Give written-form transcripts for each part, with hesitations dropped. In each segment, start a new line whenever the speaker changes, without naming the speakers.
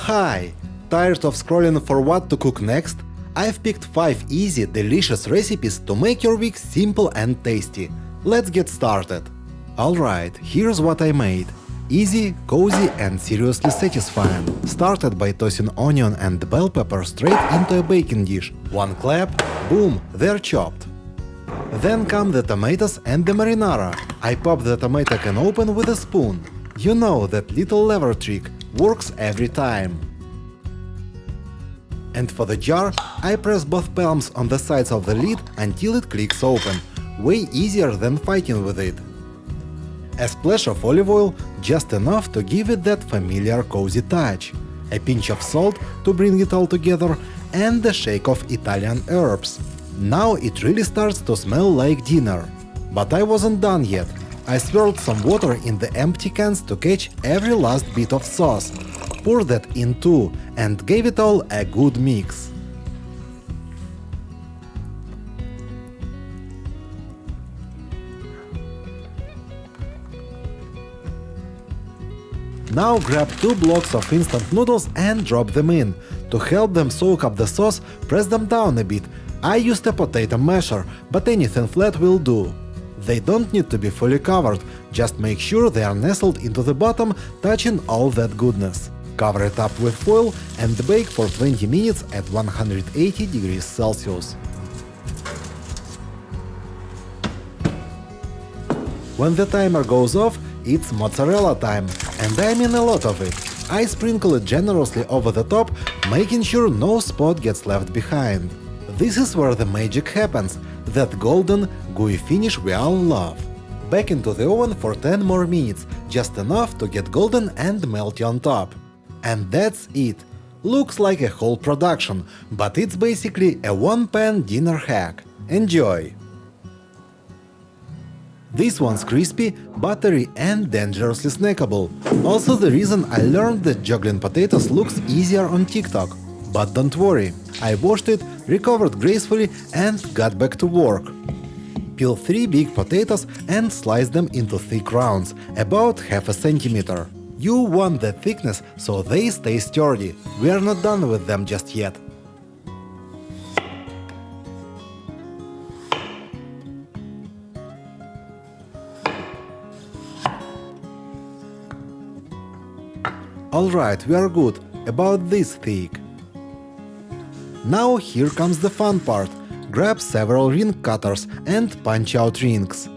Hi! Tired of scrolling for what to cook next? I've picked 5 easy, delicious recipes to make your week simple and tasty. Let's get started! Alright, here's what I made. Easy, cozy and seriously satisfying. Started by tossing onion and bell pepper straight into a baking dish. One clap, boom, they're chopped. Then come the tomatoes and the marinara. I pop the tomato can open with a spoon. You know that little lever trick works every time. And for the jar, I press both palms on the sides of the lid until it clicks open. Way easier than fighting with it. A splash of olive oil, just enough to give it that familiar cozy touch. A pinch of salt to bring it all together, and a shake of Italian herbs. Now it really starts to smell like dinner. But I wasn't done yet. I swirled some water in the empty cans to catch every last bit of sauce. Poured that in too, and gave it all a good mix. Now grab 2 blocks of instant noodles and drop them in. To help them soak up the sauce, press them down a bit. I used a potato masher, but anything flat will do. They don't need to be fully covered, just make sure they are nestled into the bottom, touching all that goodness. Cover it up with foil and bake for 20 minutes at 180 degrees Celsius. When the timer goes off, it's mozzarella time, and I mean a lot of it. I sprinkle it generously over the top, making sure no spot gets left behind. This is where the magic happens, that golden, gooey finish we all love. Back into the oven for 10 more minutes, just enough to get golden and melty on top. And that's it. Looks like a whole production, but it's basically a one-pan dinner hack. Enjoy! This one's crispy, buttery and dangerously snackable. Also the reason I learned that juggling potatoes looks easier on TikTok. But don't worry, I washed it, recovered gracefully and got back to work. Peel 3 big potatoes and slice them into thick rounds, about half a centimeter. You want that thickness so they stay sturdy. We are not done with them just yet. Alright, we are good, about this thick. Now here comes the fun part. Grab several ring cutters and punch out rings.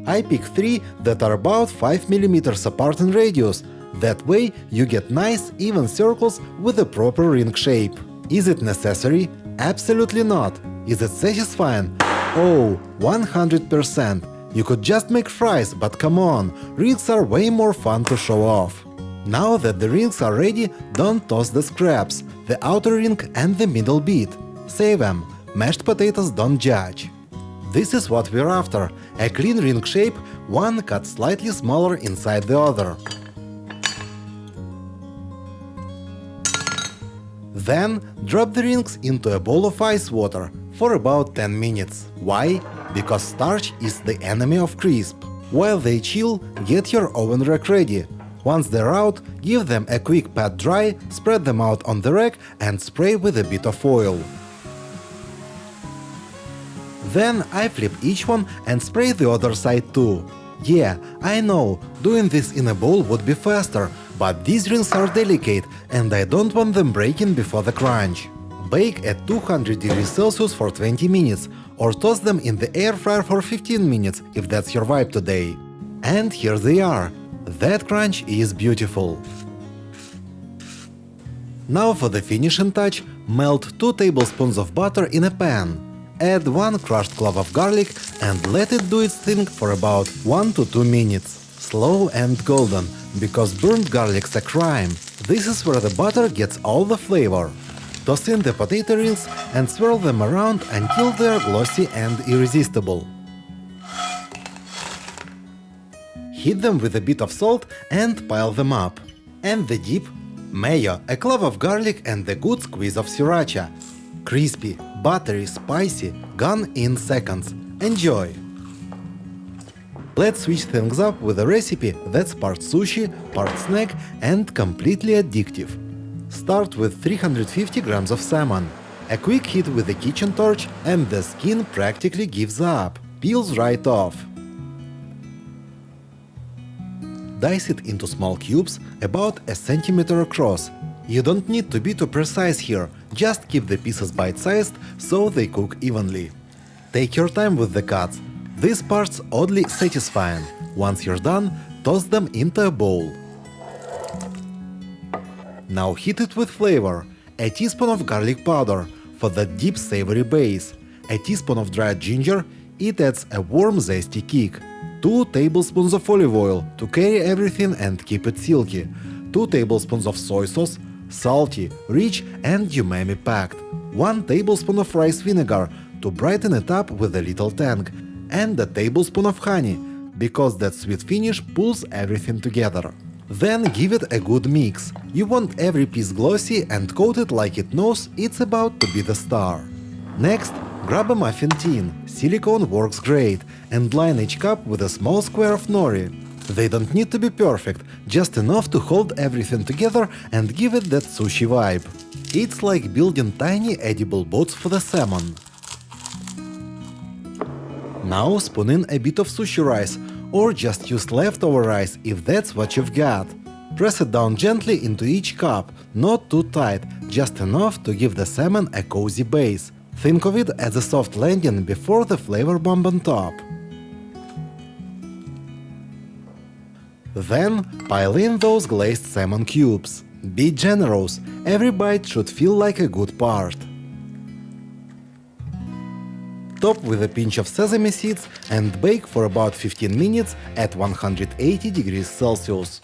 I pick 3 that are about 5 mm apart in radius. That way you get nice even circles with a proper ring shape. Is it necessary? Absolutely not. Is it satisfying? Oh, 100%. You could just make fries, but come on, rings are way more fun to show off. Now that the rings are ready, don't toss the scraps, the outer ring and the middle bit. Save them, mashed potatoes don't judge. This is what we're after, a clean ring shape, one cut slightly smaller inside the other. Then drop the rings into a bowl of ice water for about 10 minutes. Why? Because starch is the enemy of crisp. While they chill, get your oven rack ready. Once they're out, give them a quick pat dry, spread them out on the rack and spray with a bit of oil. Then I flip each one and spray the other side too. Yeah, I know, doing this in a bowl would be faster, but these rings are delicate and I don't want them breaking before the crunch. Bake at 200 degrees Celsius for 20 minutes, or toss them in the air fryer for 15 minutes if that's your vibe today. And here they are. That crunch is beautiful. Now for the finishing touch, melt 2 tablespoons of butter in a pan. Add 1 crushed clove of garlic and let it do its thing for about 1 to 2 minutes. Slow and golden, because burnt garlic's a crime. This is where the butter gets all the flavor. Toss in the potato rings and swirl them around until they are glossy and irresistible. Heat them with a bit of salt and pile them up. And the dip? Mayo, a clove of garlic and a good squeeze of sriracha. Crispy, buttery, spicy, gone in seconds. Enjoy! Let's switch things up with a recipe that's part sushi, part snack and completely addictive. Start with 350 grams of salmon. A quick hit with the kitchen torch and the skin practically gives up, peels right off. Dice it into small cubes about a centimeter across. You don't need to be too precise here, just keep the pieces bite-sized so they cook evenly. Take your time with the cuts. This part's oddly satisfying. Once you're done, toss them into a bowl. Now heat it with flavor. A teaspoon of garlic powder for that deep savory base. A teaspoon of dried ginger, it adds a warm zesty kick. 2 tablespoons of olive oil to carry everything and keep it silky. 2 tablespoons of soy sauce, salty, rich and umami packed. 1 tablespoon of rice vinegar to brighten it up with a little tang. And a tablespoon of honey, because that sweet finish pulls everything together. Then give it a good mix. You want every piece glossy and coat it like it knows it's about to be the star. Next, grab a muffin tin. Silicone works great, and line each cup with a small square of nori. They don't need to be perfect, just enough to hold everything together and give it that sushi vibe. It's like building tiny edible boats for the salmon. Now spoon in a bit of sushi rice, or just use leftover rice if that's what you've got. Press it down gently into each cup, not too tight, just enough to give the salmon a cozy base. Think of it as a soft landing before the flavor bomb on top. Then pile in those glazed salmon cubes. Be generous, every bite should feel like a good part. Top with a pinch of sesame seeds and bake for about 15 minutes at 180 degrees Celsius.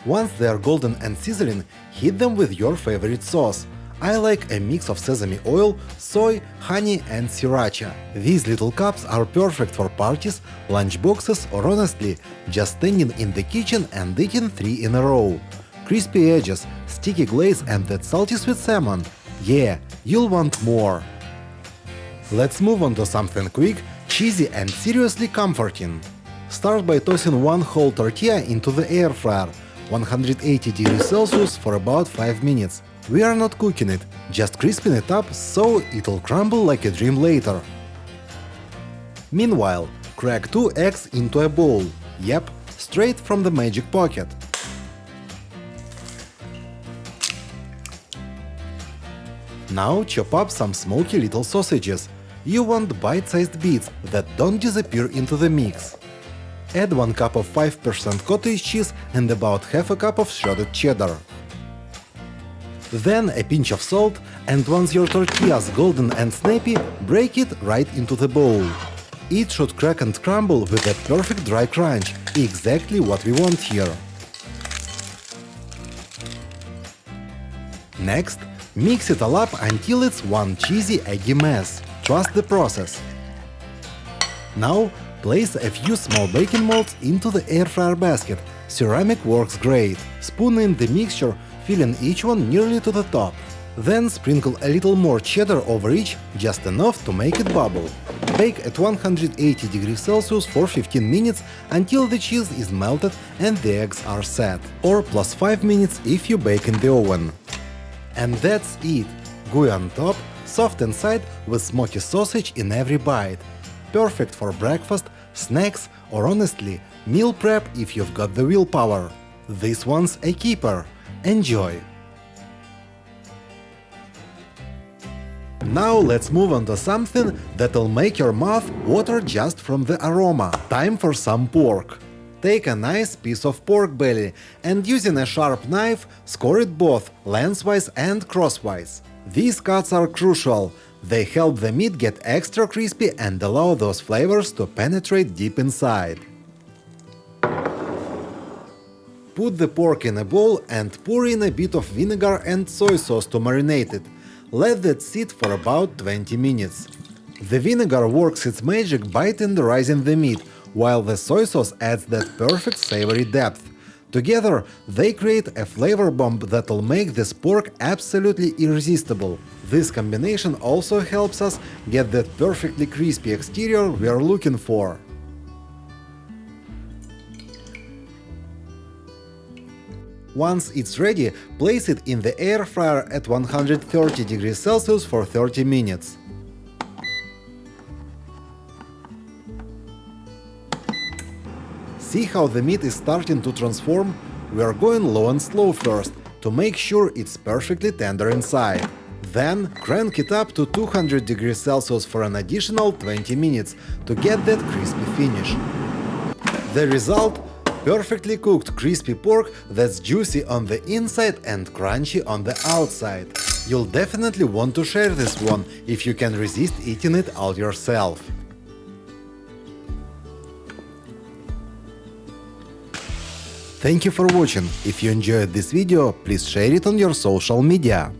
Once they are golden and sizzling, heat them with your favorite sauce. I like a mix of sesame oil, soy, honey and sriracha. These little cups are perfect for parties, lunch boxes or honestly, just standing in the kitchen and eating 3 in a row. Crispy edges, sticky glaze and that salty sweet salmon. Yeah, you'll want more. Let's move on to something quick, cheesy and seriously comforting. Start by tossing 1 whole tortilla into the air fryer, 180 degrees Celsius for about 5 minutes. We are not cooking it, just crisping it up so it'll crumble like a dream later. Meanwhile, crack 2 eggs into a bowl. Yep, straight from the magic pocket. Now chop up some smoky little sausages. You want bite-sized bits that don't disappear into the mix. Add 1 cup of 5% cottage cheese and about half a cup of shredded cheddar. Then a pinch of salt, and once your tortilla's golden and snappy, break it right into the bowl. It should crack and crumble with that perfect dry crunch, exactly what we want here. Next, mix it all up until it's one cheesy eggy mess. Trust the process. Now, place a few small baking molds into the air fryer basket. Ceramic works great. Spoon in the mixture, filling each one nearly to the top. Then sprinkle a little more cheddar over each, just enough to make it bubble. Bake at 180 degrees Celsius for 15 minutes until the cheese is melted and the eggs are set, or plus 5 minutes if you bake in the oven. And that's it! Gooey on top, soft inside with smoky sausage in every bite. Perfect for breakfast, snacks, or honestly, meal prep if you've got the willpower. This one's a keeper. Enjoy! Now let's move on to something that'll make your mouth water just from the aroma. Time for some pork. Take a nice piece of pork belly and using a sharp knife, score it both lengthwise and crosswise. These cuts are crucial. They help the meat get extra crispy and allow those flavors to penetrate deep inside. Put the pork in a bowl and pour in a bit of vinegar and soy sauce to marinate it. Let that sit for about 20 minutes. The vinegar works its magic by tenderizing the meat, while the soy sauce adds that perfect savory depth. Together, they create a flavor bomb that'll make this pork absolutely irresistible. This combination also helps us get that perfectly crispy exterior we are looking for. Once it's ready, place it in the air fryer at 130 degrees Celsius for 30 minutes. See how the meat is starting to transform? We are going low and slow first, to make sure it's perfectly tender inside. Then crank it up to 200 degrees Celsius for an additional 20 minutes to get that crispy finish. The result? Perfectly cooked crispy pork that's juicy on the inside and crunchy on the outside. You'll definitely want to share this one if you can resist eating it all yourself. Thank you for watching. If you enjoyed this video, please share it on your social media.